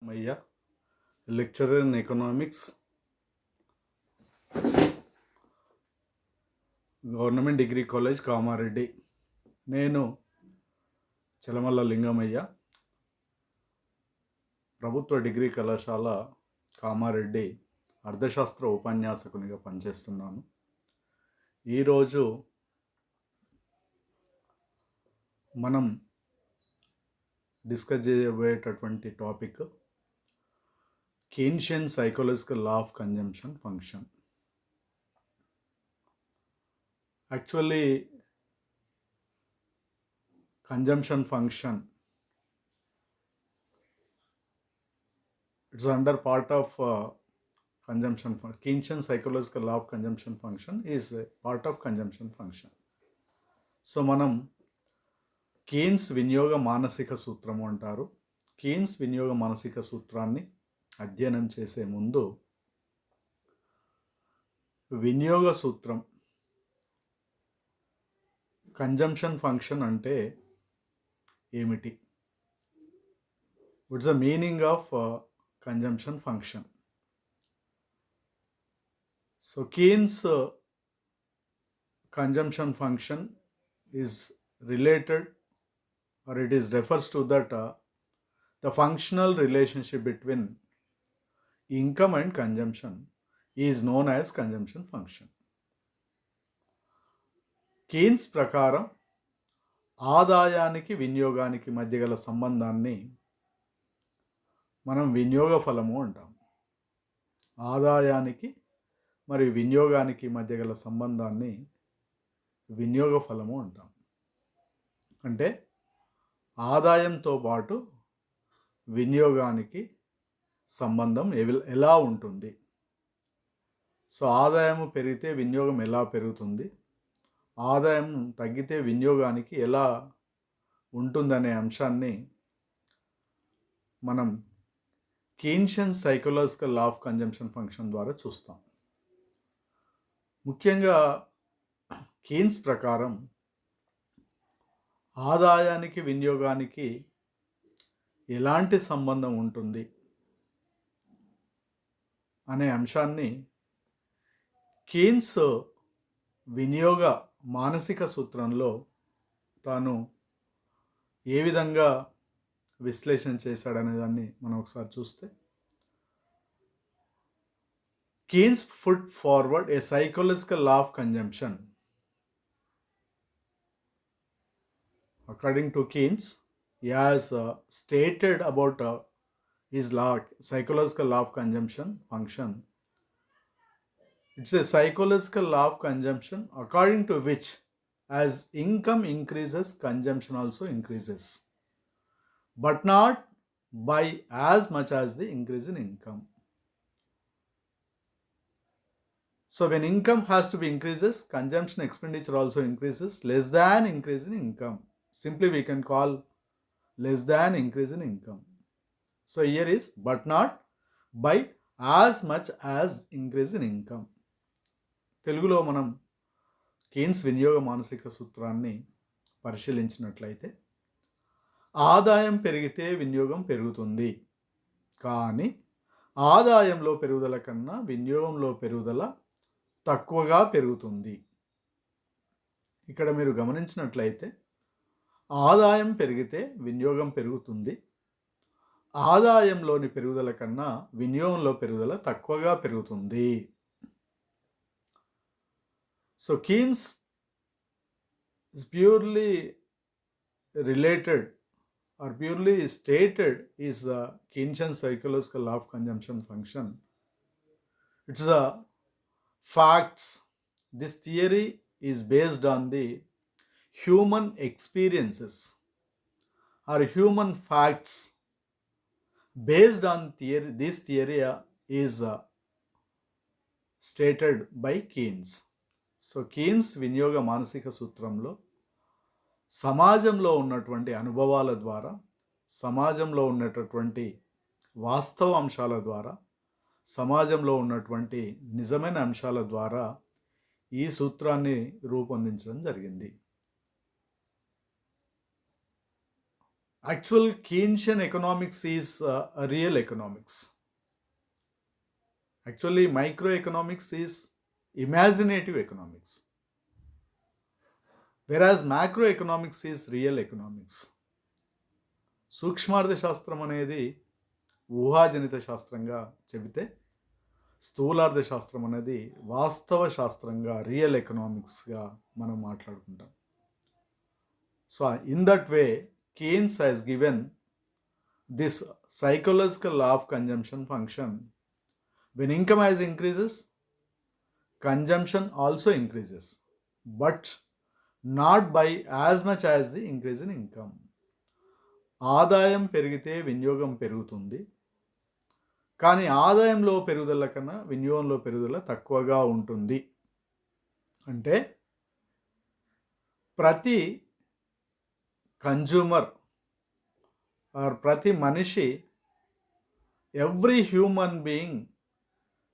మయ్య lecturer in economics, government degree college Kamareddy. నేను చలమల్ల లింగమయ్య, ప్రభుత్వ degree కళాశాల కామారెడ్డి అర్థశాస్త్ర ఉపన్యాసకునిగా పనిచేస్తున్నాను. ఈరోజు మనం డిస్కస్ చేయబోయేటటువంటి topic Keynesian psychological law of consumption function. Actually consumption function, it's under part of consumption function. Keynesian psychological law of consumption function is a part of consumption function. So మనం Keynes వినియోగ మానసిక సూత్రము అంటారు. Keynes వినియోగ మానసిక సూత్రాన్ని అధ్యయనం చేసే ముందు వినియోగ సూత్రం కన్జంప్షన్ ఫంక్షన్ అంటే ఏమిటి, what's the meaning of consumption function. So Keynes consumption function is related, or it is refers to that the functional relationship between income and consumption is known as consumption function. Keynes ప్రకారం ఆదాయానికి వినియోగానికి మధ్య గల సంబంధాన్ని మనం వినియోగ ఫలము అంటాం. ఆదాయానికి మరియు వినియోగానికి మధ్య గల సంబంధాన్ని వినియోగ ఫలము అంటాం. అంటే ఆదాయంతో పాటు వినియోగానికి సంబంధం ఎలా ఉంటుంది. సో ఆదాయం పెరిగితే వినియోగం ఎలా పెరుగుతుంది, ఆదాయం తగ్గితే వినియోగానికి ఎలా ఉంటుందనే అంశాన్ని మనం Keynesian psychological law of consumption function ద్వారా చూస్తాం. ముఖ్యంగా కీన్స్ ప్రకారం ఆదాయానికి వినియోగానికి ఎలాంటి సంబంధం ఉంటుంది అనే అంశాన్ని కీన్స్ వినియోగ మానసిక సూత్రంలో తాను ఏ విధంగా విశ్లేషణ చేశాడనే దాన్ని మనం ఒకసారి చూస్తే, Keynes put forward a psychological law of consumption. According to Keynes, he has stated about his law, psychological law of consumption function. It's a psychological law of consumption according to which as income increases, consumption also increases, but not by as much as the increase in income. So when income has to be increases, consumption expenditure also increases less than increase in income. Simply we can call less than increase in income. So here is but not by as much as increase in income. తెలుగులో మనం Keynes వినియోగ మానసిక సూత్రాన్ని పరిశీలించినట్లయితే, ఆదాయం పెరిగితే వినియోగం పెరుగుతుంది, కానీ ఆదాయంలో పెరుగుదల కన్నా వినియోగంలో పెరుగుదల తక్కువగా పెరుగుతుంది. ఇక్కడ మీరు గమనించినట్లయితే ఆదాయం పెరిగితే వినియోగం పెరుగుతుంది, ఆదాయంలోని పెరుగుదల కన్నా వినియోగంలో పెరుగుదల తక్కువగా పెరుగుతుంది. So Keynes is purely related or purely stated is a Keynesian psychological law of consumption function. It's a facts. This theory is based on the human experiences or human facts. Based on theory, this theory is stated by Keynes. So Keynes వినియోగ మానసిక సూత్రంలో సమాజంలో ఉన్నటువంటి అనుభవాల ద్వారా, సమాజంలో ఉన్నటువంటి వాస్తవ అంశాల ద్వారా, సమాజంలో ఉన్నటువంటి నిజమైన అంశాల ద్వారా ఈ సూత్రాన్ని రూపొందించడం జరిగింది. Actual Keynesian economics is a real economics. Actually, microeconomics is imaginative economics, whereas macroeconomics is real economics. సూక్ష్మార్థ శాస్త్రం అనేది ఊహాజనిత శాస్త్రంగా చెబితే, స్థూలార్థ శాస్త్రం అనేది వాస్తవ శాస్త్రంగా, రియల్ ఎకనామిక్స్గా మనం మాట్లాడుకుంటాం. So in that way Keynes has given this psychological law of consumption function. When income has increases, consumption also increases, but not by as much as the increase in income. ఆదాయం పెరిగితే వినియోగం పెరుగుతుంది, కానీ ఆదాయంలో పెరుగుదల కన్నా వినియోగంలో పెరుగుదల తక్కువగా ఉంటుంది. అంటే ప్రతి కన్జ్యూమర్ ఆర్ ప్రతి మనిషి, every human being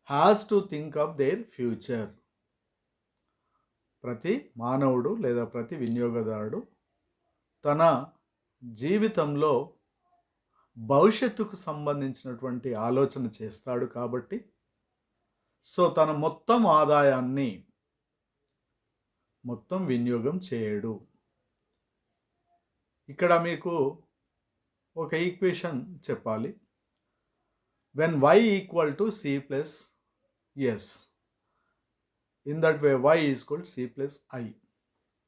has to think of their future. ప్రతి మానవుడు లేదా ప్రతి వినియోగదారుడు తన జీవితంలో భవిష్యత్తుకు సంబంధించినటువంటి ఆలోచన చేస్తాడు. కాబట్టి సో తన మొత్తం ఆదాయాన్ని మొత్తం వినియోగం చేయడు. ఇక్కడ మీకు ఒక ఈక్వేషన్ చెప్పాలి. When y equal to c plus s, in that way y is equal to c plus I.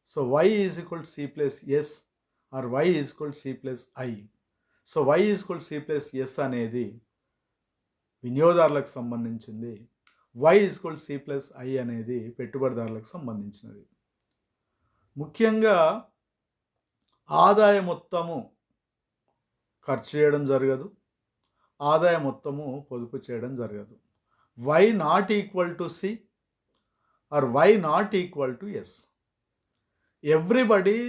So y is equal to c plus s or y is equal to c plus I. So y is equal to c plus s అనేది వినియోగదారులకు సంబంధించింది, y is equal to c plus I అనేది పెట్టుబడిదారులకు సంబంధించినది. ముఖ్యంగా ఆదాయ మొత్తము ఖర్చు చేయడం జరగదు, ఆదాయ మొత్తము పొదుపు చేయడం జరగదు. y not equal to c or y not equal to s. Everybody,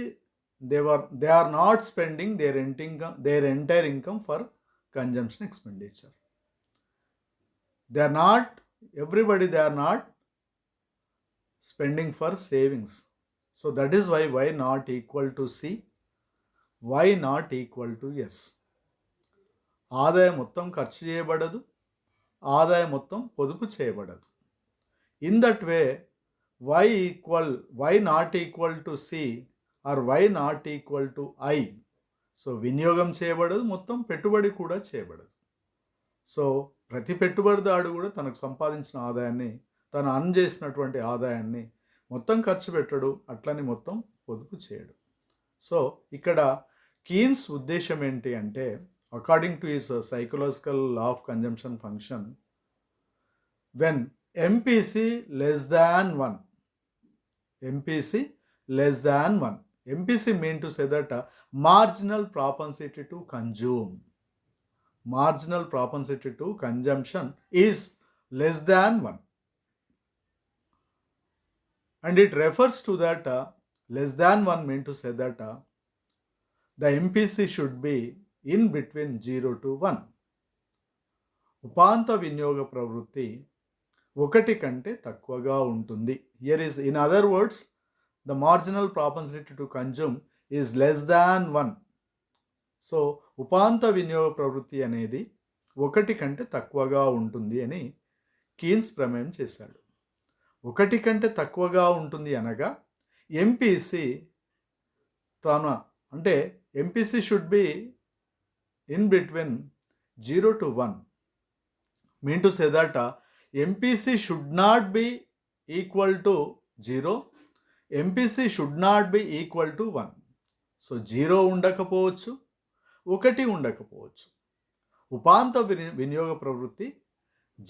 they are not spending their entire income for consumption expenditure. They are not spending for savings. So that is why y not equal to c, y not equal to s. ఆదాయం మొత్తం ఖర్చు చేయబడదు, ఆదాయం మొత్తం పొదుపు చేయబడదు. In that way y not equal to c or y not equal to I. So వినియోగం చేయబడదు, మొత్తం పెట్టుబడి కూడా చేయబడదు. సో ప్రతి పెట్టుబడిదారుడు కూడా తనకు సంపాదించిన ఆదాయాన్ని, తను అర్న్ చేసినటువంటి ఆదాయాన్ని మొత్తం ఖర్చు పెట్టడు, అట్లని మొత్తం పొదుపు చేయడు. సో ఇక్కడ కీన్స్ ఉద్దేశం ఏంటి అంటే, according to his psychological law of consumption function, when MPC less than 1, MPC less than 1, MPC mean to say that marginal propensity to consume, marginal propensity to consumption is less than 1, and it refers to that less than 1 mean to say that the MPC should be in between 0 to 1. ఉపాంత వినియోగ ప్రవృత్తి ఒకటి కంటే తక్కువగా ఉంటుంది. Here is, in other words, the marginal propensity to consume is less than 1. So ఉపాంత వినియోగ ప్రవృత్తి అనేది ఒకటి కంటే తక్కువగా ఉంటుంది అని కీన్స్ ప్రమేయం చేశాడు. ఒకటి కంటే తక్కువగా ఉంటుంది అనగా ఎంపీసీ అంటే MPC should be in between 0 to 1. Mean to say that MPC should not be equal to 0, MPC should not be equal to 1. So 0 ఉండకపోవచ్చు, 1 ఉండకపోవచ్చు. ఉపాంత వినియోగ ప్రవృత్తి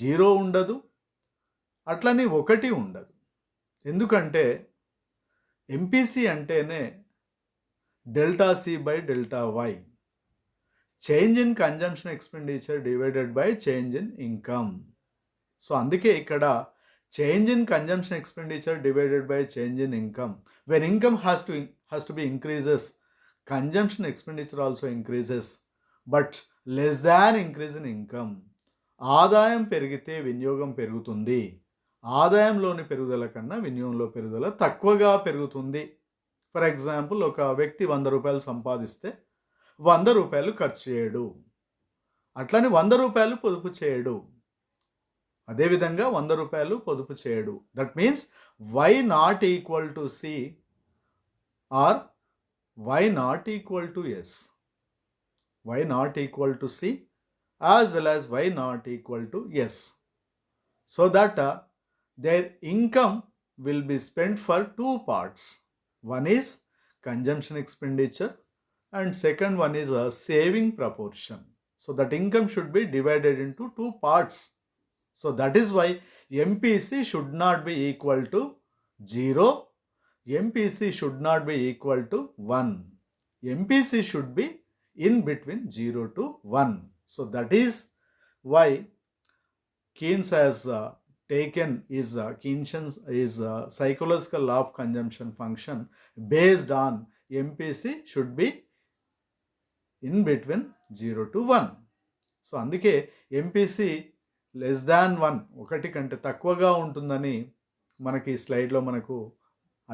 0 ఉండదు, అట్లని 1 ఉండదు. ఎందుకంటే MPC అంటేనే delta C by delta Y, change in consumption expenditure divided by change in income. So అందుకే ఇక్కడ change in consumption expenditure divided by change in income. When income has to be increases, consumption expenditure also increases, but less than increase in income. ఆదాయం పెరిగితే వినియోగం పెరుగుతుంది, ఆదాయంలోని పెరుగుదల కన్నా వినియోగంలో పెరుగుదల తక్కువగా పెరుగుతుంది. ఫర్ ఎగ్జాంపుల్, ఒక వ్యక్తి 100 రూపాయలు సంపాదిస్తే రూ. 100 ఖర్చు చేయడు. అట్లని రూ. 100 పొదుపు చేయడు. అదేవిధంగా రూ. 100 పొదుపు చేయడు. That means Y not equal to C or Y not equal to S. Y not equal to C as well as y not equal to s, so that their income will be spent for two parts. One is consumption expenditure and second one is a saving proportion. So that income should be divided into two parts. So that is why MPC should not be equal to 0. MPC should not be equal to 1. MPC should be in between 0 to 1. So that is why Keynes has taken Keynesian's psychological law of consumption function based on MPC should be in between 0 to 1. So అందుకే MPC less than 1 ఒకటి కంటే తక్కువగా ఉంటుందని మనకి ఈ స్లైడ్లో మనకు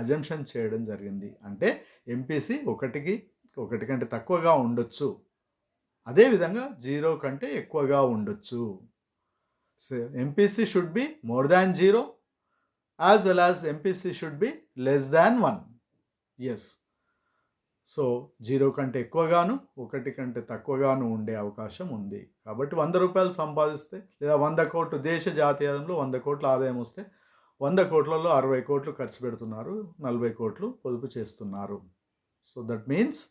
assumption చేయడం జరిగింది. అంటే ఎంపీసీ ఒకటి కంటే తక్కువగా ఉండొచ్చు, అదేవిధంగా 0 కంటే ఎక్కువగా ఉండొచ్చు. So MPC should be more than 0 as well as MPC should be less than 1. Yes, so 0 కంటే ఎక్కువగాను 1 కంటే తక్కువగాను ఉండే అవకాశం ఉంది. కాబట్టి రూ. 100 సంపాదిస్తే లేదా 100 కోట్లు దేశ జాతీయంలో 100 కోట్ల ఆదాయం వస్తే 100 కోట్లలో 60 కోట్లు ఖర్చు పెడుతున్నారు, 40 కోట్లు పొదుపు చేస్తున్నారు. So that means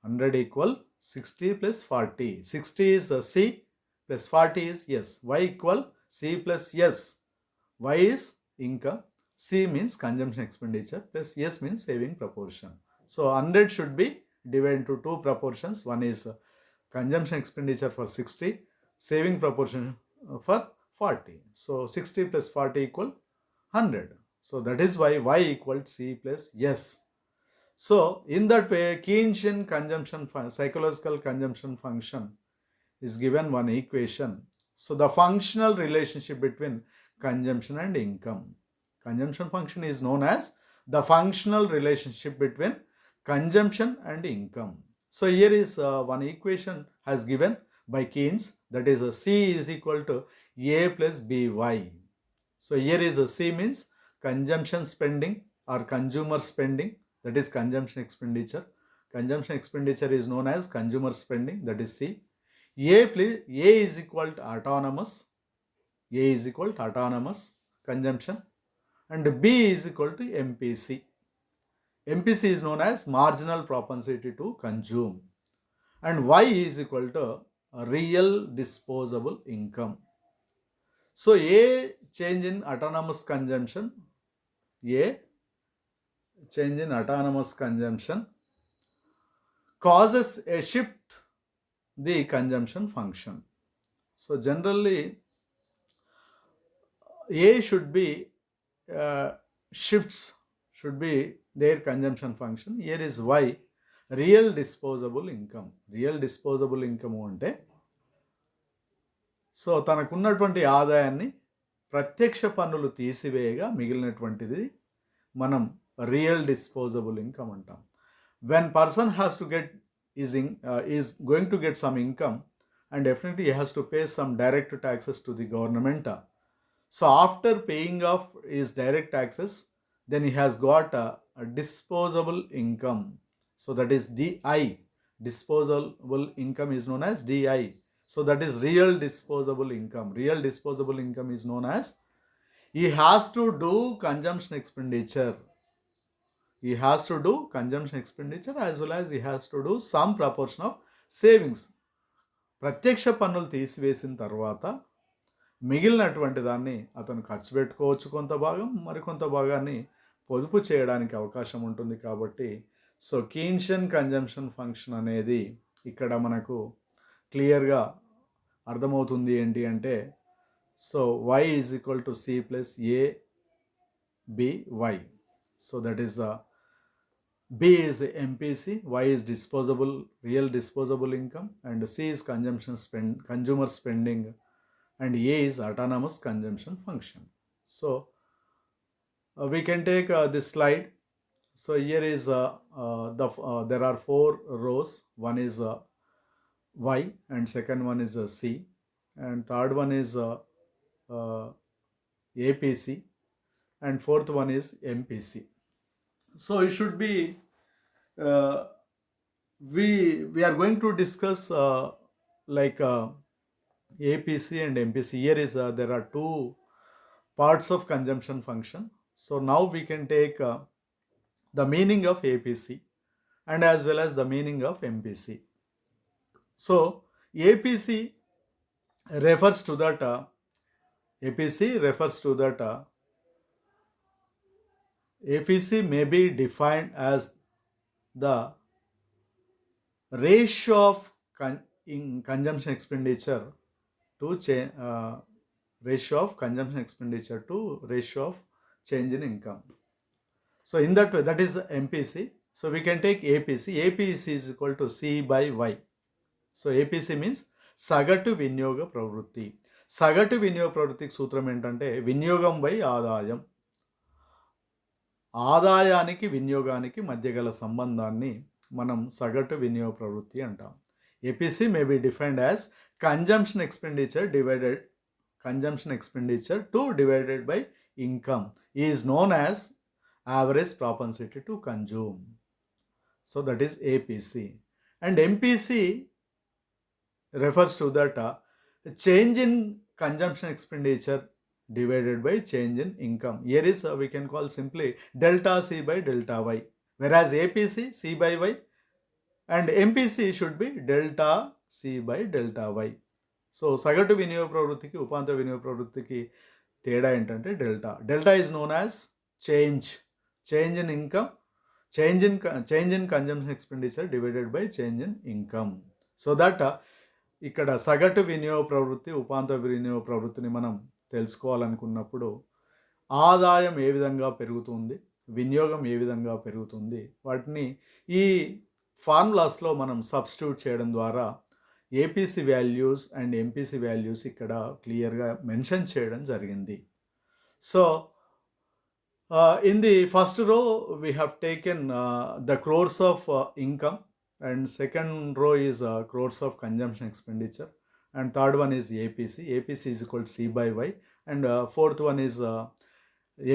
100 equal 60 plus 40. 60 is C plus 40 is S. Y equal C plus S. Y is income. C means consumption expenditure plus S means saving proportion. So 100 should be divided into two proportions. One is consumption expenditure for 60, saving proportion for 40. So 60 plus 40 equal 100. So that is why Y equal C plus S. So in that way, Keynesian consumption psychological consumption function is given one equation. So the functional relationship between consumption and income. Consumption function is known as the functional relationship between consumption and income. So here is one equation has given by Keynes, that is C is equal to A plus BY. So here is C means consumption spending or consumer spending, that is consumption expenditure. Consumption expenditure is known as consumer spending, that is C. A is equal to autonomous. A is equal to autonomous consumption, and B is equal to MPC. MPC is known as marginal propensity to consume, and Y is equal to real disposable income. So A change in autonomous consumption, A change in autonomous consumption causes a shift the consumption function. So generally A should be shifts should be their consumption function. Here is Y, real disposable income. Real disposable income అంటే so తనకున్నటువంటి ఆదాయాన్ని ప్రత్యక్ష పన్నులు తీసివేయగా మిగిలినటువంటిది మనం real disposable income అంటాం. When person has to get is going to get some income, and definitely he has to pay some direct taxes to the government. So after paying off his direct taxes, then he has got a disposable income. So that is DI. Disposable income is known as DI. So that is real disposable income. Real disposable income is known as he has to do consumption expenditure. He has to do consumption expenditure as well as he has to do some proportion of savings. ప్రత్యక్ష పన్నులు తీసివేసిన తర్వాత మిగిలినటువంటి దాన్ని అతను ఖర్చు పెట్టుకోవచ్చు, కొంత భాగం, మరికొంత భాగాన్ని పొదుపు చేయడానికి అవకాశం ఉంటుంది. కాబట్టి సో కీన్షియన్ కన్జంప్షన్ ఫంక్షన్ అనేది ఇక్కడ మనకు క్లియర్గా అర్థమవుతుంది. ఏంటి అంటే so y is equal to C plus ABY. So that is B is MPC, Y is disposable, real disposable income, and C is consumer spending, and A is autonomous consumption function. So we can take this slide. So here is there are 4 rows. One is Y, and second one is C, and third one is uh, APC, and fourth one is MPC. So it should be uh, we are going to discuss like APC and MPC. Here is there are 2 parts of consumption function. So now we can take the meaning of APC and as well as the meaning of MPC. So APC refers to that APC refers to that APC may be defined as the ratio of in consumption expenditure to change ratio of consumption expenditure to ratio of change in income. So in that way, that is MPC. So we can take APC. APC is equal to C by Y. So APC means సగటు వినియోగ ప్రవృత్తి. సగటు వినియోగ ప్రవృత్తికి సూత్రం ఏంటంటే వినియోగం by ఆదాయం. ఆదాయానికి వినియోగానికి మధ్య గల సంబంధాన్ని మనం సగటు వినియోగ ప్రవృత్తి అంటాం. APC may be defined as consumption expenditure to divided by income is known as average propensity to consume. So that is APC. And MPC refers to that change in consumption expenditure divided by change in income. Here is we can call simply delta C by delta Y, whereas APC C by Y and MPC should be delta C by delta Y. So సగటు వినియోగ ప్రవృత్తికి ఉపాంత వినియోగ ప్రవృత్తికి తేడా ఏంటంటే delta is known as change in income, change in consumption expenditure divided by change in income. So that ఇక్కడ సగటు వినియోగ ప్రవృత్తి ఉపాంత వినియోగ ప్రవృత్తిని మనం తెలుసుకోవాలనుకున్నప్పుడు ఆదాయం ఏ విధంగా పెరుగుతుంది, వినియోగం ఏ విధంగా పెరుగుతుంది, వాటిని ఈ ఫార్ములాస్లో మనం సబ్స్టిట్యూట్ చేయడం ద్వారా APC values and MPC values ఇక్కడ క్లియర్గా మెన్షన్ చేయడం జరిగింది. So in the first row we have taken the crores of income, and second row is crores of consumption expenditure, and third one is APC is equal to C by Y, and fourth one is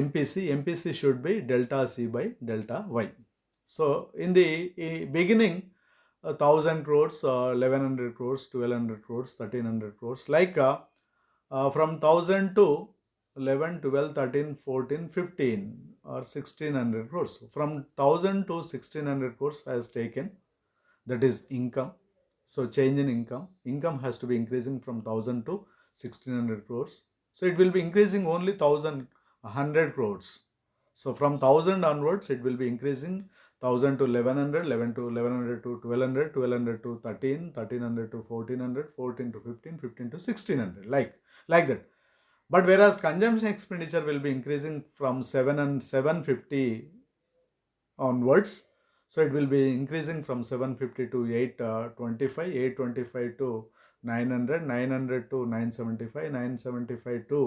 MPC should be delta C by delta Y. So in the beginning 1000 crores, 1100 crores, 1200 crores, 1300 crores, like from 1000 to 11, 12, 13, 14, 15 or 1600 crores. From 1000 to 1600 crores has taken, that is income. So change in income has to be increasing from 1000 to 1600 crores. So it will be increasing only 1100 crores. So from 1000 onwards it will be increasing 1000 to 1100, 11 to 1100 to 1200, 1200 to 13, 1300 to 1400, 14 to 15, 15 to 1600, like that. But whereas consumption expenditure will be increasing from 750 onwards. So it will be increasing from 750 to 825, 825 to 900, 900 to 975, 975 to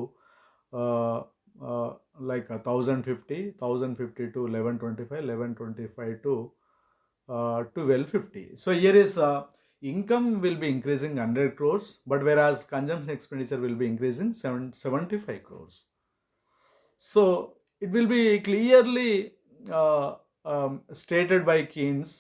like 1050, 1050 to 1125, 1125 to 1250. So here is income will be increasing 100 crores, but whereas consumption expenditure will be increasing 75 crores. So it will be clearly stated by Keynes.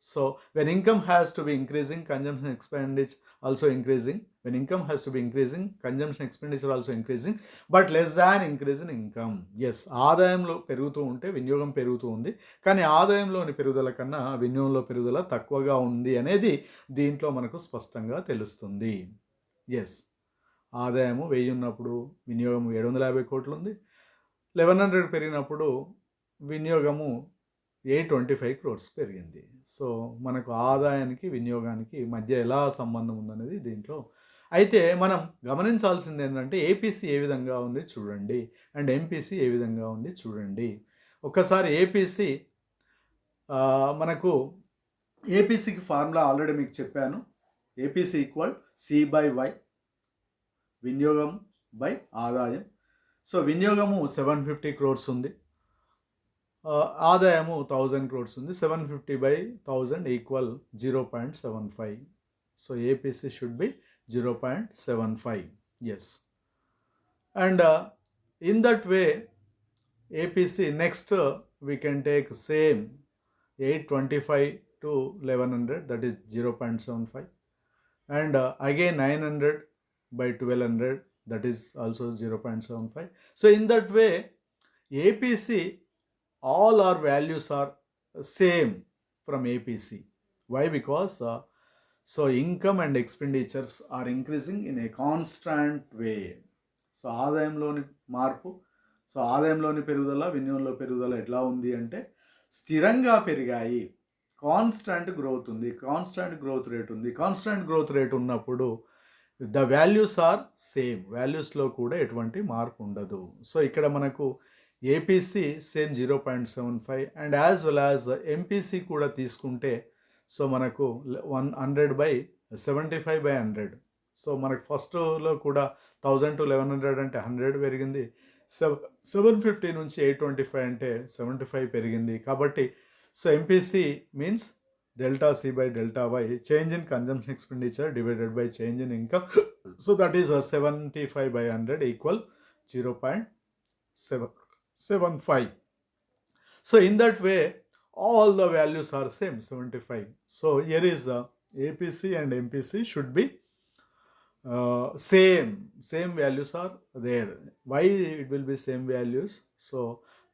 So when income has to be increasing, consumption expenditure also increasing. When income has to be increasing, consumption expenditure also increasing, but less than increase in income. Yes, ఆదాయంలో పెరుగుతూ ఉంటే వినియోగం పెరుగుతూ ఉంది, కానీ ఆదాయంలోని పెరుగుదల కన్నా వినియోగంలో పెరుగుదల తక్కువగా ఉంది అనేది దీంట్లో మనకు స్పష్టంగా తెలుస్తుంది. ఎస్, ఆదాయము 1000 ఉన్నప్పుడు వినియోగం 750 కోట్లు ఉంది. 1100 పెరిగినప్పుడు వినియోగము 825 crores పెరిగింది. సో మనకు ఆదాయానికి వినియోగానికి మధ్య ఎలా సంబంధం ఉందనేది దీంట్లో. అయితే మనం గమనించాల్సింది ఏంటంటే ఏపీసీ ఏ విధంగా ఉంది చూడండి, అండ్ ఎంపీసీ ఏ విధంగా ఉంది చూడండి. ఒక్కసారి ఏపీసీ మనకు ఏపీసీకి ఫార్ములా ఆల్రెడీ మీకు చెప్పాను. APC equal C by Y, వినియోగం బై ఆదాయం. సో వినియోగము 750 crores ఉంది, ఆదాయము 1000 crores ఉంది. 750/1000 equal 0.75. So APC should be 0.75. Yes. And in that way, APC next we can take same 825 to 1100, that is 0.75, and again 900 by 1200, that is also 0.75. So in that way, APC, all our values are same from APC. Why? Because so income and expenditures are increasing in a constant way. So ఆదాయంలోని మార్పు, so ఆదాయంలోని పెరుగుదల, వినియోగంలో పెరుగుదల ఎట్లా ఉంది అంటే స్థిరంగా పెరిగాయి. కాన్స్టాంట్ గ్రోత్ ఉంది, కాన్స్టాంట్ గ్రోత్ రేట్ ఉంది. కాన్స్టాంట్ గ్రోత్ రేట్ ఉన్నప్పుడు ద వాల్యూస్ ఆర్ సేమ్, వాల్యూస్లో కూడా ఎటువంటి మార్పు ఉండదు. సో ఇక్కడ మనకు APC same 0.75 and as well as MPC కూడా తీసుకుంటే సో మనకు 100/75/100. సో మనకు ఫస్ట్లో కూడా 1000 to 1100 అంటే 100 పెరిగింది. 750 నుంచి 825 అంటే 75 పెరిగింది. కాబట్టి so MPC means delta C by delta Y, change in consumption expenditure divided by change in income. So that is 75/100 equal 0.75. So in that way, all the values are same, 75. So here is APC and MPC should be same values are there. Why it will be same values? So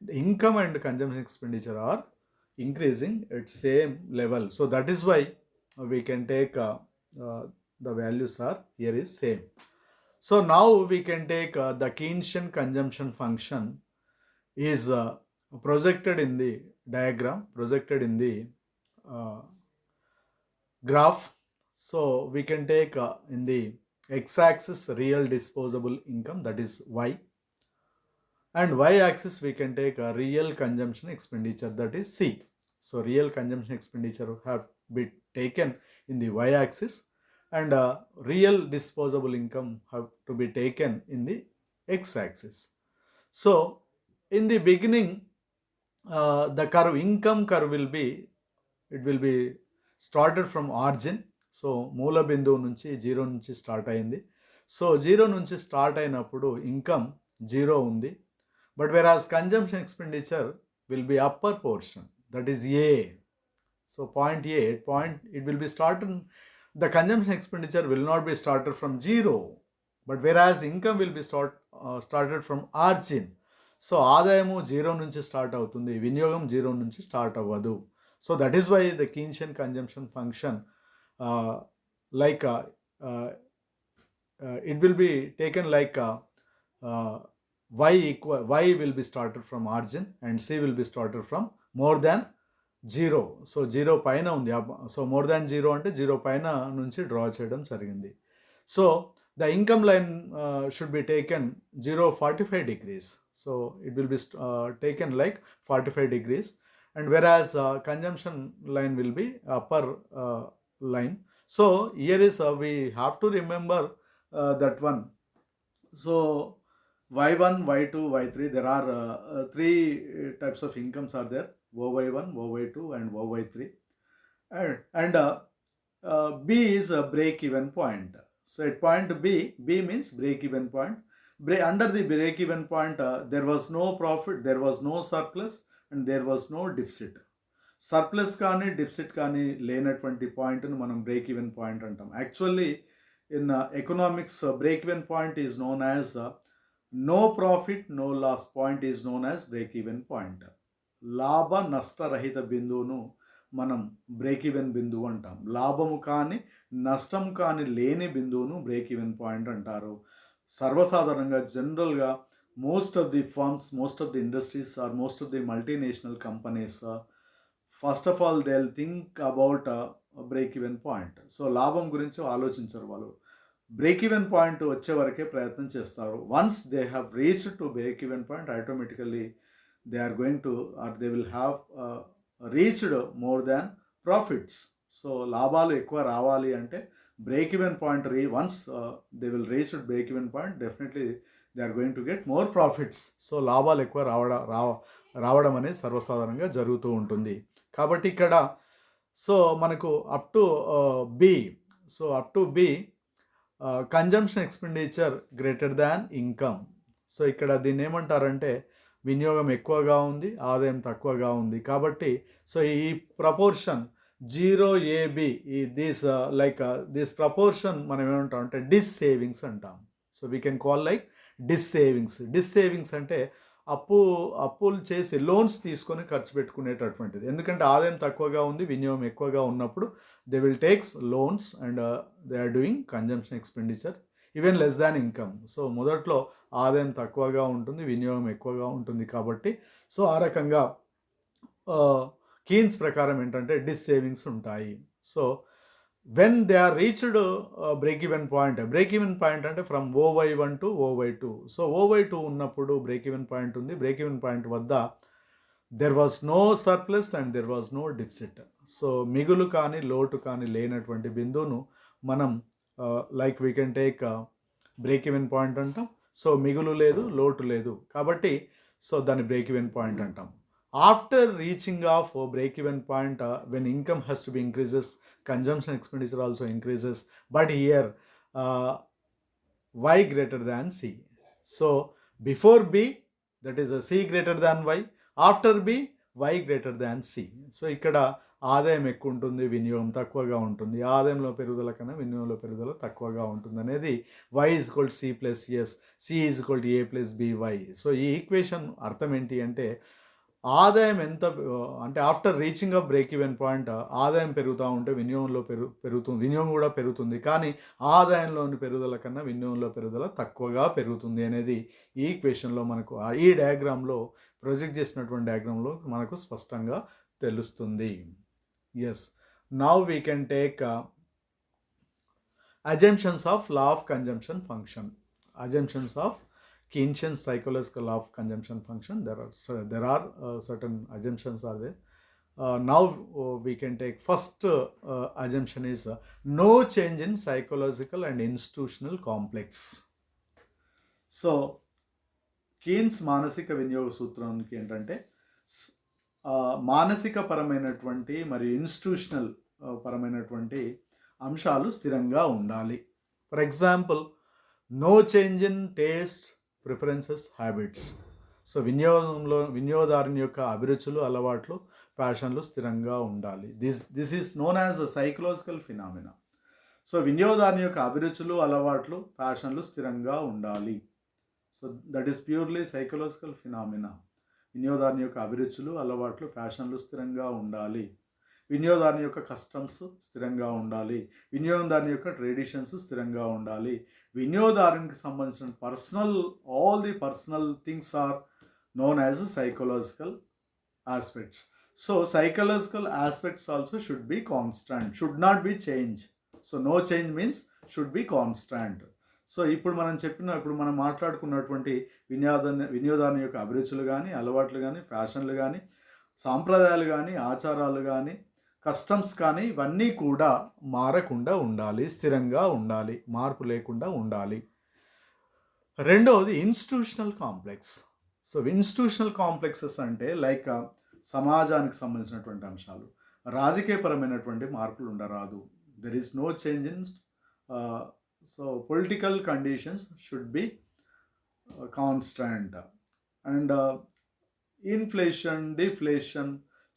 the income and consumption expenditure are increasing at same level. So that is why we can take the values are here is same. So now we can take the Keynesian consumption function is projected in the diagram, projected in the graph. So we can take in the x-axis real disposable income, that is y, and y-axis we can take a real consumption expenditure, that is c. So real consumption expenditure have been taken in the y-axis and real disposable income have to be taken in the x-axis. So in the beginning, the curve, income curve will be started from origin. So మూల బిందువు నుంచి 0 నుంచి start అయింది. So 0 నుంచి start అయినప్పుడు income 0 ఉంది. But వెరాజ్ consumption expenditure will be upper portion, that is a. So point A, it will be started, the consumption expenditure will not be started from 0, but whereas income will be started from origin. So ఆదాయము 0 నుంచి start అవుతుంది, వినియోగం 0 నుంచి start అవ్వదు. So that is why the Keynesian consumption function it will be taken like y will be started from origin and c will be started from more than 0. So 0 పైన ఉంది. So more than 0 అంటే 0 పైన నుంచి draw చేయడం జరిగింది. So the income line should be taken 0.45 degrees. So it will be taken like 45 degrees, and whereas consumption line will be upper line. So here is we have to remember that one. So y1, y2, y3, there are 3 types of incomes are there: OY1, OY2 and OY3, and B is a break even point. So at point B means break even point. Under the break even point, there was no profit, there was no surplus, and there was no deficit. Surplus కానీ deficit కానీ లేనటువంటి పాయింట్ను మనం break even point అంటాం. Actually in economics break even point is known as no profit no loss point is known as break even point. లాభ నష్టరహిత బిందువును మనం బ్రేక్ ఈవెన్ బిందువు అంటాం. లాభము కానీ నష్టం కానీ లేని బిందువును బ్రేక్ ఈవెన్ పాయింట్ అంటారు. సర్వసాధారణంగా జనరల్గా most of the firms, most of the industries or most of the multinational companies, first of all they will think about break even point. So లాభం గురించి ఆలోచించరు వాళ్ళు, బ్రేక్ ఈవెన్ పాయింట్ వచ్చే వరకే ప్రయత్నం చేస్తారు. Once they have reached to break even point, automatically they are going to or they will have reached more than profits. So లాభాలు ఎక్కువ రావాలి అంటే break even point once they will reach break even point, definitely they are going to get more profits. So లాభాలు ఎక్కువ రావడం అనేది సర్వసాధారణంగా జరుగుతూ ఉంటుంది. కాబట్టి ఇక్కడ సో మనకు up to be, so up to be consumption expenditure greater than income. So ఇక్కడ దీన్ని ఏమంటారంటే వినియోగం ఎక్కువగా ఉంది, ఆదాయం తక్కువగా ఉంది. కాబట్టి సో ఈ ప్రపోర్షన్ 0 AB, ఈ దిస్ ప్రపోర్షన్ మనం ఏమంటాం అంటే డిస్ సేవింగ్స్ అంటాం. So we can call like dissavings. Dissavings అంటే అప్పులు చేసి లోన్స్ తీసుకొని ఖర్చు పెట్టుకునేటటువంటిది. ఎందుకంటే ఆదాయం తక్కువగా ఉంది, వినియోగం ఎక్కువగా ఉన్నప్పుడు they will takes loans and they are doing consumption expenditure even less than income. So మొదట్లో ఆదాయం తక్కువగా ఉంటుంది, వినియోగం ఎక్కువగా ఉంటుంది. కాబట్టి సో ఆ రకంగా కీన్స్ ప్రకారం ఏంటంటే డిస్ సేవింగ్స్ ఉంటాయి. So when they are reached break even point అంటే from OY1 to OY2. So OY2 ఉన్నప్పుడు బ్రేక్ ఈవెన్ పాయింట్ ఉంది. బ్రేక్ ఈవెన్ పాయింట్ వద్ద there was no surplus and there was no deficit. So మిగులు కానీ లోటు కానీ లేనటువంటి బిందువును మనం like we can take break even point అంటాం. సో మిగులు లేదు, లోటు లేదు, కాబట్టి సో దాన్ని బ్రేక్ ఈవెన్ పాయింట్ అంటాం. After reaching of break even point, when income has to be increases, consumption expenditure also increases, but here Y greater than C. So before B, that is a C greater than Y. After B, Y greater than C. So ఇక్కడ ఆదాయం ఎక్కువ ఉంటుంది, వినియోగం తక్కువగా ఉంటుంది. ఆదాయంలో పెరుగుదల కన్నా వినియోగంలో పెరుగుదల తక్కువగా ఉంటుంది అనేది Y is equal to C plus S, C is equal to A plus BY. So ఈ ఈక్వేషన్ అర్థం ఏంటి అంటే ఆదాయం ఎంత అంటే after reaching of break even point ఆదాయం పెరుగుతూ ఉంటే వినియోగంలో పెరుగుతుంది, వినియోగం కూడా పెరుగుతుంది. కానీ ఆదాయంలోని పెరుగుదల కన్నా వినియోగంలో పెరుగుదల తక్కువగా పెరుగుతుంది అనేది ఈ ఈక్వేషన్లో మనకు ఈ డయాగ్రామ్లో ప్రొజెక్ట్ చేసినటువంటి డయాగ్రామ్లో మనకు స్పష్టంగా తెలుస్తుంది. Yes, now we can take assumptions of law of consumption function. Assumptions of Keynesian psychological law of consumption function. There are certain assumptions are there. Now we can take first assumption is no change in psychological and institutional complex. So Keynes మానసిక వినియోగ సూత్రానికి ఏంటంటే మానసిక పరమైనటువంటి మరియు institutional పరమైనటువంటి అంశాలు స్థిరంగా ఉండాలి. For example, no change in taste, preferences, habits. So వినియోగదారుని యొక్క అభిరుచులు, అలవాట్లు, ఫ్యాషన్లు స్థిరంగా ఉండాలి. This is known as psychological phenomena. So వినియోగదారుని యొక్క అభిరుచులు, అలవాట్లు, ఫ్యాషన్లు స్థిరంగా ఉండాలి. So that is purely psychological phenomena. వినియోగదారుని యొక్క అభిరుచులు, అలవాట్లు, ఫ్యాషన్లు స్థిరంగా ఉండాలి. వినియోగదారుని యొక్క కస్టమ్స్ స్థిరంగా ఉండాలి. వినియోగదారుని యొక్క ట్రెడిషన్స్ స్థిరంగా ఉండాలి. వినియోగదారునికి సంబంధించిన all the personal things are known as psychological aspects. So psychological aspects also should be constant, should not be change. So no change means should be constant. So ఇప్పుడు మనం మాట్లాడుకున్నటువంటి వినియోగదారుని యొక్క అభిరుచులు కానీ, అలవాట్లు కానీ, ఫ్యాషన్లు కానీ, సాంప్రదాయాలు కానీ, ఆచారాలు కానీ, కస్టమ్స్ కానీ ఇవన్నీ కూడా మారకుండా ఉండాలి, స్థిరంగా ఉండాలి, మార్పు లేకుండా ఉండాలి. రెండవది institutional complex. So institutional complexes అంటే లైక్ సమాజానికి సంబంధించినటువంటి అంశాలు, రాజకీయపరమైనటువంటి మార్పులు ఉండరాదు. There is no change in so political conditions should be constant and inflation, deflation,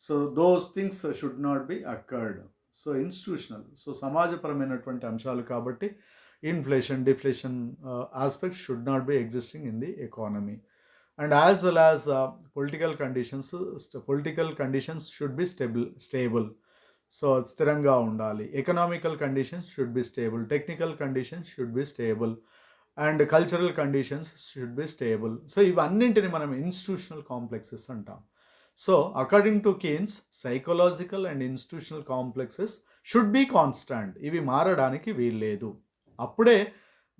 so those things should not be occurred. So institutional, so సమాజపరమైనటువంటి అంశాలు కాబట్టి inflation, deflation aspects should not be existing in the economy. And as well as political conditions should be stable. So స్థిరంగా ఉండాలి. Economical conditions should be stable, technical conditions should be stable and cultural conditions should be stable. So ఇవన్నింటిని మనం institutional complexes అంటాం. So according to Keynes, psychological and institutional complexes should be constant. ఇవి మారడానికి వీల్లేదు. అప్పుడే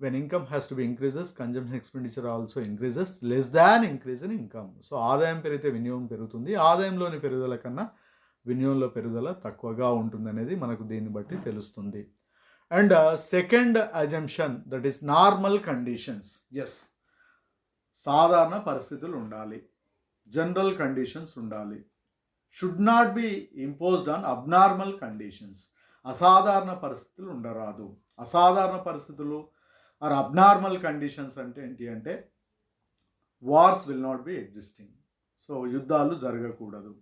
when income has to be increases, consumption expenditure also increases less than increase in income. So ఆదాయం పెరిగితే వినియోగం పెరుగుతుంది, ఆదాయంలోని పెరుగుదల కన్నా వినియోగంలో పెరుగుదల తక్కువగా ఉంటుందనేది మనకు దీన్ని బట్టి తెలుస్తుంది. And second assumption, that is normal conditions. Yes, సాధారణ పరిస్థితులు ఉండాలి. జనరల్ కండిషన్స్ ఉండాలి. Should not be imposed on abnormal conditions. అసాధారణ పరిస్థితులు ఉండరాదు. అసాధారణ పరిస్థితులు ఆర్ అబ్నార్మల్ కండిషన్స్ అంటే ఏంటి అంటే wars will not be existing. So యుద్ధాలు జరగకూడదు.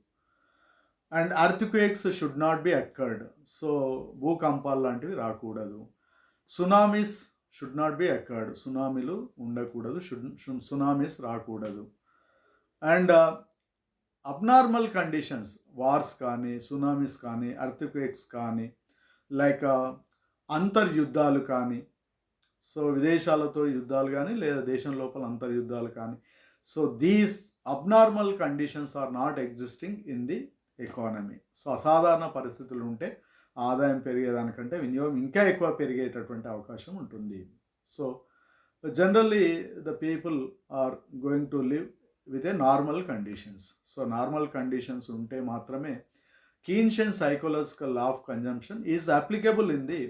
And earthquakes should not be occurred. So భూకంపాలు లాంటివి రాకూడదు. Tsunamis should not be occurred. సునామీలు ఉండకూడదు. సునామీస్ రాకూడదు. అండ్ అబ్నార్మల్ కండిషన్స్, వార్స్ కానీ, సునామీస్ కానీ, అర్త్క్వేక్స్ కానీ, లైక్ అంతర్యుద్ధాలు కానీ, సో విదేశాలతో యుద్ధాలు కానీ లేదా దేశం లోపల అంతర్యుద్ధాలు కానీ, so these abnormal conditions are not existing in the economy. So అసాధారణ పరిస్థితులు ఉంటే ఆదాయం పెరిగేదానికంటే వినియోగం ఇంకా ఎక్కువ పెరిగేటటువంటి అవకాశం ఉంటుంది. So generally the people are going to live with a normal conditions. So normal conditions ఉంటే మాత్రమే Keynesian psychological law of consumption is applicable in the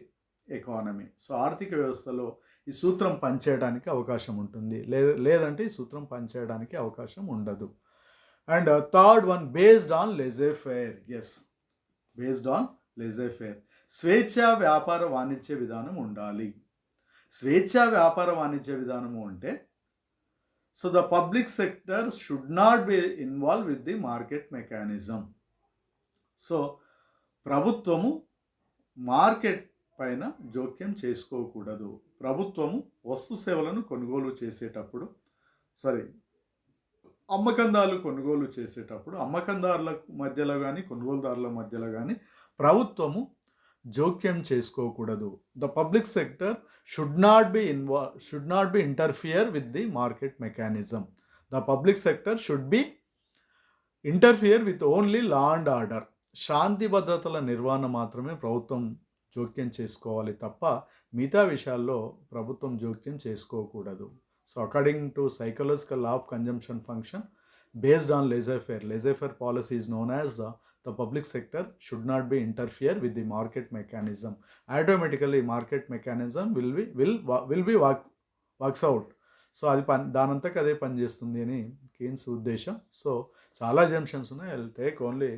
economy. So ఆర్థిక వ్యవస్థలో ఈ సూత్రం పనిచేయడానికి అవకాశం ఉంటుంది, లేదంటే ఈ సూత్రం పనిచేయడానికి అవకాశం ఉండదు. And third one, based on laissez faire. Yes, based on laissez faire. స్వేచ్ఛా వ్యాపార వాణిజ్య విధానం ఉండాలి. స్వేచ్ఛా వ్యాపార వాణిజ్య విధానము అంటే so the public sector should not B involve with the market mechanism. So ప్రభుత్వము మార్కెట్ పైన జోక్యం చేసుకోకూడదు. ప్రభుత్వము వస్తు సేవలను కొనుగోలు చేసేటప్పుడు, అమ్మకందారులు కొనుగోలు చేసేటప్పుడు అమ్మకందారుల మధ్యలో కానీ కొనుగోలుదారుల మధ్యలో కానీ ప్రభుత్వము జోక్యం చేసుకోకూడదు. The public sector should not be interfere with the market mechanism. The public sector should be interfere with only law and order. శాంతి భద్రతల నిర్వహణ మాత్రమే ప్రభుత్వం జోక్యం చేసుకోవాలి తప్ప మిగతా విషయాల్లో ప్రభుత్వం జోక్యం చేసుకోకూడదు. So according to psychological law of consumption function based on laissez-faire. Laissez-faire policy is known as the public sector should not be interfere with the market mechanism. Automatically market mechanism will be works out. So అది దానంతకు అదే పనిచేస్తుంది అని Keynes ఉద్దేశం. So చాలా assumptions ఉన్నాయి. I will take only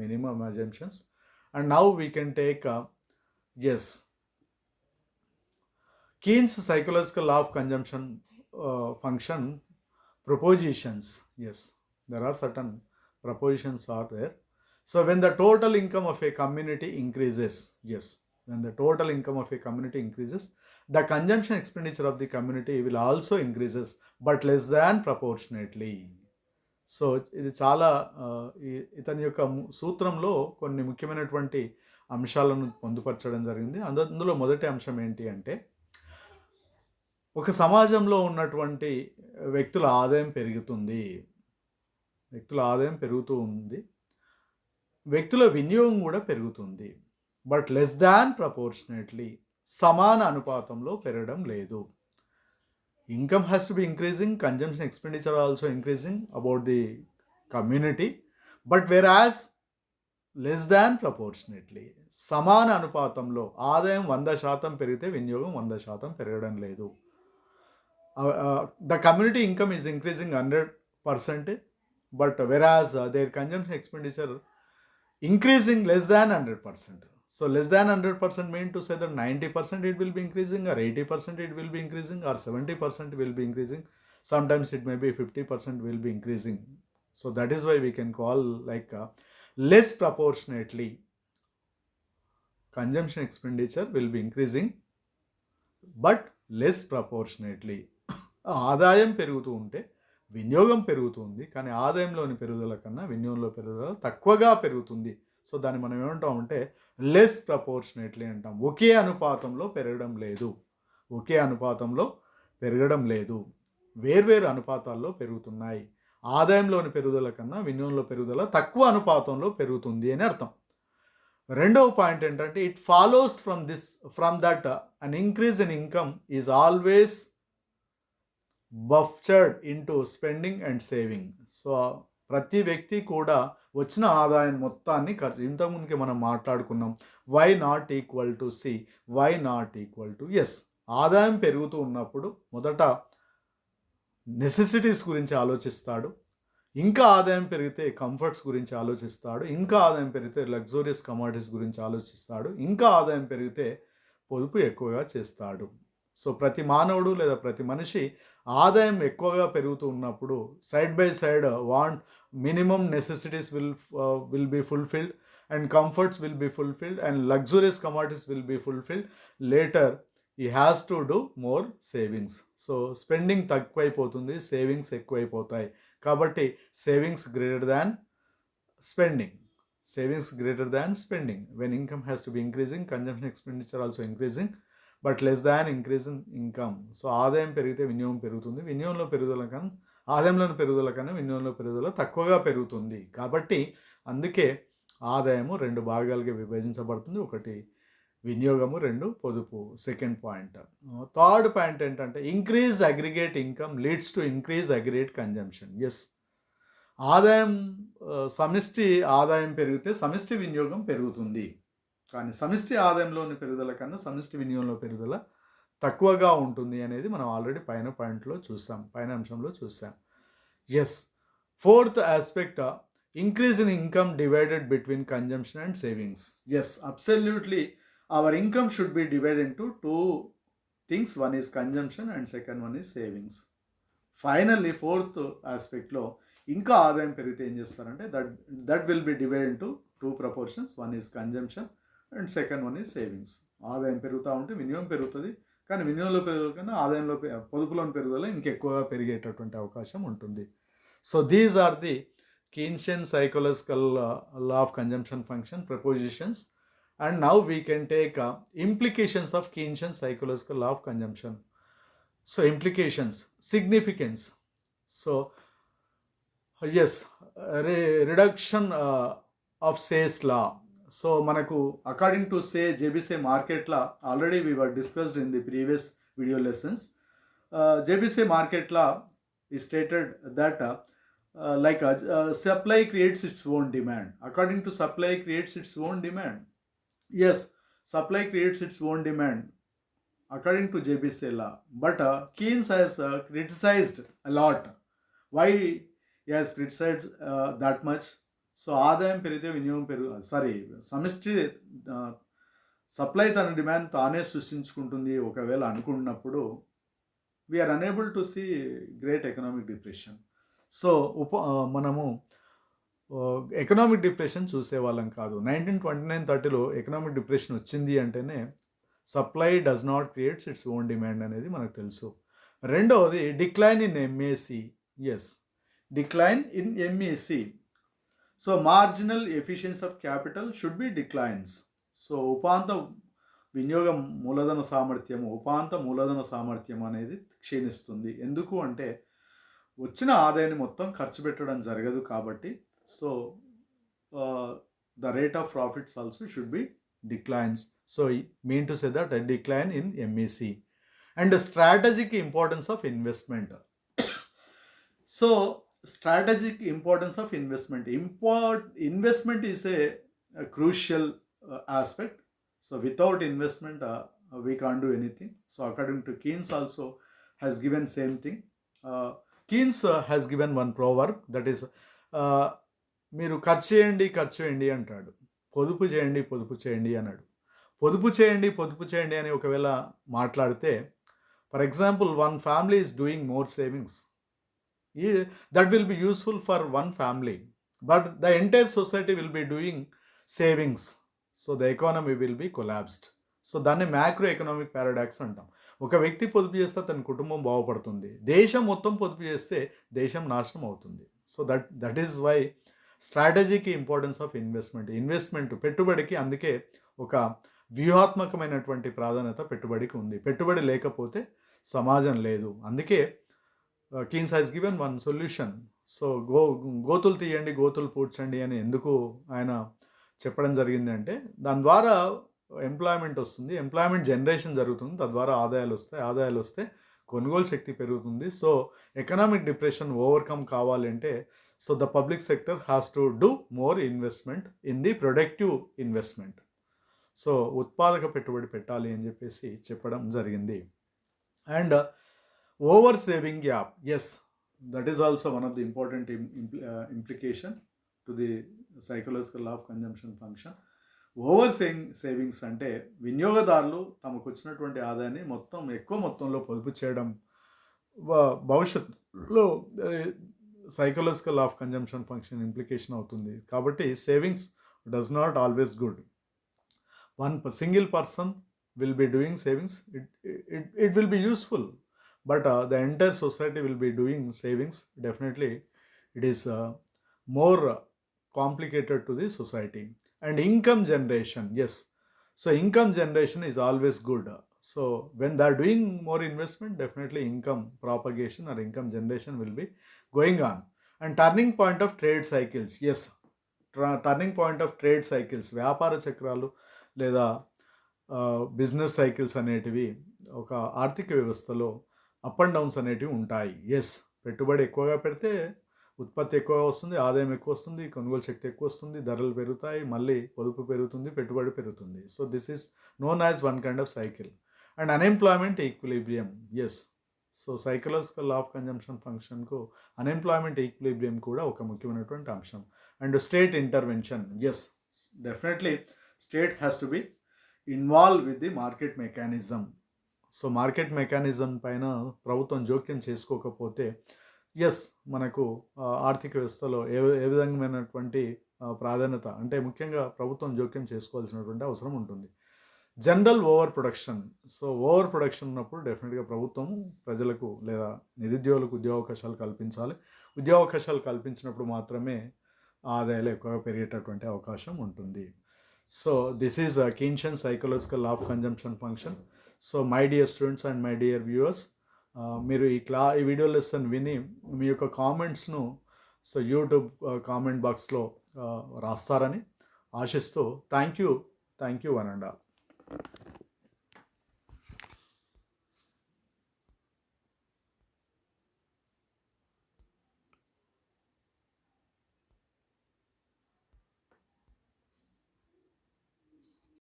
minimum assumptions. And now we can take Keynes psychological law of consumption function propositions. Yes, there are certain propositions are there. So when the total income of a community increases, when the total income of a community increases, the consumption expenditure of the community will also increases, but less than proportionately. So ఇది చాలా ఇతని యొక్క సూత్రంలో కొన్ని ముఖ్యమైనటువంటి అంశాలను పొందుపరచడం జరిగింది. అందులో మొదటి అంశం ఏంటి అంటే, ఒక సమాజంలో ఉన్నటువంటి వ్యక్తుల ఆదాయం పెరుగుతుంది, వ్యక్తుల ఆదాయం పెరుగుతూ ఉంది, వ్యక్తుల వినియోగం కూడా పెరుగుతుంది, బట్ లెస్ దాన్ ప్రపోర్షనేట్లీ, సమాన అనుపాతంలో పెరగడం లేదు. Income has to B increasing, consumption expenditure also increasing about the community, but వెరాజ్ లెస్ దాన్ ప్రపోర్షనేట్లీ, సమాన అనుపాతంలో ఆదాయం 100% పెరిగితే వినియోగం 100% పెరగడం లేదు. The community income is increasing 100%, but whereas their consumption expenditure increasing less than 100%. So less than 100% mean to say that 90% it will be increasing, or 80% it will be increasing, or 70% will be increasing. Sometimes it may be 50% will be increasing. So that is why we can call like less proportionately consumption expenditure will be increasing, but less proportionately. ఆదాయం పెరుగుతూ ఉంటే వినియోగం పెరుగుతుంది, కానీ ఆదాయంలోని పెరుగుదల కన్నా వినియోగంలో పెరుగుదల తక్కువగా పెరుగుతుంది. సో దాన్ని మనం ఏమంటామంటే లెస్ ప్రపోర్షనేట్లీ అంటాం. ఒకే అనుపాతంలో పెరగడం లేదు, ఒకే అనుపాతంలో పెరగడం లేదు, వేర్వేరు అనుపాతాల్లో పెరుగుతున్నాయి. ఆదాయంలోని పెరుగుదల కన్నా వినియోగంలో పెరుగుదల తక్కువ అనుపాతంలో పెరుగుతుంది అని అర్థం. రెండవ పాయింట్ ఏంటంటే, it follows from that an increase in income is always bifurcated into spending and saving. So ప్రతి వ్యక్తి కూడా వచ్చిన ఆదాయం మొత్తాన్ని ఇంతకుముందుకే మనం మాట్లాడుకున్నాం, Y not equal to C, Y not equal to S. ఆదాయం పెరుగుతూ ఉన్నప్పుడు మొదట నెసెసిటీస్ గురించి ఆలోచిస్తాడు, ఇంకా ఆదాయం పెరిగితే కంఫర్ట్స్ గురించి ఆలోచిస్తాడు, ఇంకా ఆదాయం పెరిగితే లగ్జూరియస్ కమోడిటీస్ గురించి ఆలోచిస్తాడు, ఇంకా ఆదాయం పెరిగితే పొదుపు ఎక్కువగా చేస్తాడు. సో ప్రతి మానవుడు లేదా ప్రతి మనిషి ఆదాయం ఎక్కువగా పెరుగుతూ ఉన్నప్పుడు side by side want minimum necessities will be fulfilled and comforts will be fulfilled and luxurious commodities will be fulfilled. Later ఈ has to do more savings. So spending తక్కువైపోతుంది, సేవింగ్స్ ఎక్కువైపోతాయి. కాబట్టి savings greater than spending. Savings greater than spending. When income has to be increasing, consumption expenditure also increasing, but less than increase in income. So ఆదాయం పెరిగితే వినియోగం పెరుగుతుంది, వినియోగంలో పెరుగుదల కన్నా ఆదాయంలోని పెరుగుదల కన్నా వినియోగంలో పెరుగుదల తక్కువగా పెరుగుతుంది. కాబట్టి అందుకే ఆదాయము 2 భాగాలుగా విభజించబడుతుంది. ఒకటి వినియోగము, 2 పొదుపు. Second point. థర్డ్ పాయింట్ ఏంటంటే increase aggregate income leads to increase aggregate consumption. Yes, ఆదాయం సమిష్టి ఆదాయం పెరిగితే సమిష్టి వినియోగం పెరుగుతుంది. కానీ సమిష్టి ఆదాయంలోని పెరుగుదల కన్నా సమిష్టి వినియోగంలో పెరుగుదల తక్కువగా ఉంటుంది అనేది మనం ఆల్రెడీ పైన పాయింట్లో చూసాం, పైన అంశంలో చూసాం. Yes, fourth aspect increase in income divided between consumption and savings. Yes, absolutely our income should be divided into 2 things. One is consumption and second one is savings. Finally fourth ఆస్పెక్ట్లో ఇంకా ఆదాయం పెరిగితే ఏం చేస్తారంటే that will be divide into 2 proportions. One is consumption and second one is savings. ఆదాయం పెరుగుతూ ఉంటే వినియోగం పెరుగుతుంది, కానీ వినియోగంలో పెరుగుదల కన్నా ఆదాయంలో పొదుపులోని పెరుగుదల ఇంకెక్కువగా పెరిగేటటువంటి అవకాశం ఉంటుంది. So these are the Keynesian psychological law of consumption function propositions, and now we can take implications of Keynesian psychological law of consumption. So implications, significance. So yes, reduction of Say's law. So manaku according to say JBC market law, already we were discussed in the previous video lessons. JBC market law is stated that supply creates its own demand. According to supply creates its own demand. Yes, supply creates its own demand according to JBC law. But Keynes has criticized a lot. Why he has criticized that much? So ఆదాయం పెరిగితే వినియోగం సమిష్టి supply తన demand తానే సృష్టించుకుంటుంది ఒకవేళ అనుకున్నప్పుడు we are unable to see great economic depression. So మనము ఎకనామిక్ డిప్రెషన్ చూసేవాళ్ళం కాదు. 1929-30లో ఎకనామిక్ డిప్రెషన్ వచ్చింది అంటేనే supply does not creates its own demand అనేది మనకు తెలుసు. రెండవది decline in MAC. Yes, decline in MAC. So marginal efficiency of capital should be declines. So ఉపాంత వినియోగ మూలధన సామర్థ్యం అనేది క్షీణిస్తుంది. ఎందుకు అంటే వచ్చిన ఆదాయాన్ని మొత్తం ఖర్చు పెట్టడం జరగదు కాబట్టి. So the rate of profits also should be declines. So mean to say that a decline in MEC. And the strategic importance of investment. So strategic importance of investment. Investment is a crucial aspect. So without investment we can't do anything. So according to Keynes also has given same thing. Keynes has given one proverb, that is మీరు ఖర్చు చేయండి అంటాడు, పొదుపు చేయండి అన్నాడు. పొదుపు చేయండి అని ఒకవేళ మాట్లాడితే, for example one family is doing more savings, that will be useful for one family, but the entire society will be doing savings. So the economy will be collapsed. So దాన్ని మ్యాక్రో ఎకనామిక్ పారాడాక్స్ అంటాం. ఒక వ్యక్తి పొదుపు చేస్తే తన కుటుంబం బాగుపడుతుంది, దేశం మొత్తం పొదుపు చేస్తే దేశం నాశనం అవుతుంది. సో దట్ ఈస్ వై స్ట్రాటజీకి ఇంపార్టెన్స్ ఆఫ్ ఇన్వెస్ట్మెంట్ పెట్టుబడికి అందుకే ఒక వ్యూహాత్మకమైనటువంటి ప్రాధాన్యత పెట్టుబడికి ఉంది. పెట్టుబడి లేకపోతే సమాజం లేదు. అందుకే Keynes has given one solution. So గోతులు తీయండి, గోతులు పూడ్చండి అని ఎందుకు ఆయన చెప్పడం జరిగింది అంటే, దాని ద్వారా ఎంప్లాయ్మెంట్ వస్తుంది, ఎంప్లాయ్మెంట్ జనరేషన్ జరుగుతుంది, తద్వారా ఆదాయాలు వస్తే కొనుగోలు శక్తి పెరుగుతుంది. సో ఎకనామిక్ డిప్రెషన్ ఓవర్కమ్ కావాలంటే, so the public sector has to do more investment in the productive investment. So ఉత్పాదక పెట్టుబడి పెట్టాలి అని చెప్పేసి చెప్పడం జరిగింది. And over saving gap. Yes, That is also one of the important implication to the psychological law of consumption function. Over savings అంటే వినియోగదారులు తమకు వచ్చినటువంటి ఆదాయాన్ని మొత్తం ఎక్కువ మొత్తంలో పొదుపు చేయడం భవిష్యత్తులో psychological of consumption function implication అవుతుంది. కాబట్టి savings does not always good. One single person will be doing savings, it will be useful, but the entire society will be doing savings. Definitely it is more complicated to the society. And income generation, yes, so income generation is always good. So when they are doing more investment, definitely income propagation or income generation will be going on. And turning point of trade cycles, yes, turning point of trade cycles, వ్యాపార చక్రాలు లేదా business cycles అనేటివి ఒక ఆర్థిక వ్యవస్థలో up and downs అనేటివి ఉంటాయి. Yes, పెట్టుబడి ఎక్కువగా పెడితే ఉత్పత్తి ఎక్కువగా వస్తుంది, ఆదాయం ఎక్కువ వస్తుంది, కొనుగోలు శక్తి ఎక్కువ వస్తుంది, ధరలు పెరుగుతాయి, మళ్ళీ పొదుపు పెరుగుతుంది, పెట్టుబడి పెరుగుతుంది. So this is known as one kind of cycle. And unemployment equilibrium, yes, so psychological law of consumption ఫంక్షన్కు అన్ఎంప్లాయ్మెంట్ ఈక్విలిబ్రియం కూడా ఒక ముఖ్యమైనటువంటి అంశం. And state intervention, yes, definitely state has to be involve with the market mechanism. So market mechanism పైన ప్రభుత్వం జోక్యం చేసుకోకపోతే yes, మనకు ఆర్థిక వ్యవస్థలో ఏ విధమైనటువంటి ప్రాధాన్యత అంటే ముఖ్యంగా ప్రభుత్వం జోక్యం చేసుకోవాల్సినటువంటి అవసరం ఉంటుంది. General over production, so over production ఉన్నప్పుడు డెఫినెట్గా ప్రభుత్వం ప్రజలకు లేదా నిరుద్యోగులకు ఉద్యోగావకాశాలు కల్పించాలి. ఉద్యోగావకాశాలు కల్పించినప్పుడు మాత్రమే ఆదాయాలు ఎక్కువగా పెరిగేటటువంటి అవకాశం ఉంటుంది. So this is a Keynesian psychological law of consumption function. So my dear students and my dear viewers, మీరు ఈ వీడియో లెసన్ విని మీ యొక్క కామెంట్స్ను సో యూట్యూబ్ కామెంట్ బాక్స్లో రాస్తారని ఆశిస్తూ thank you one and all.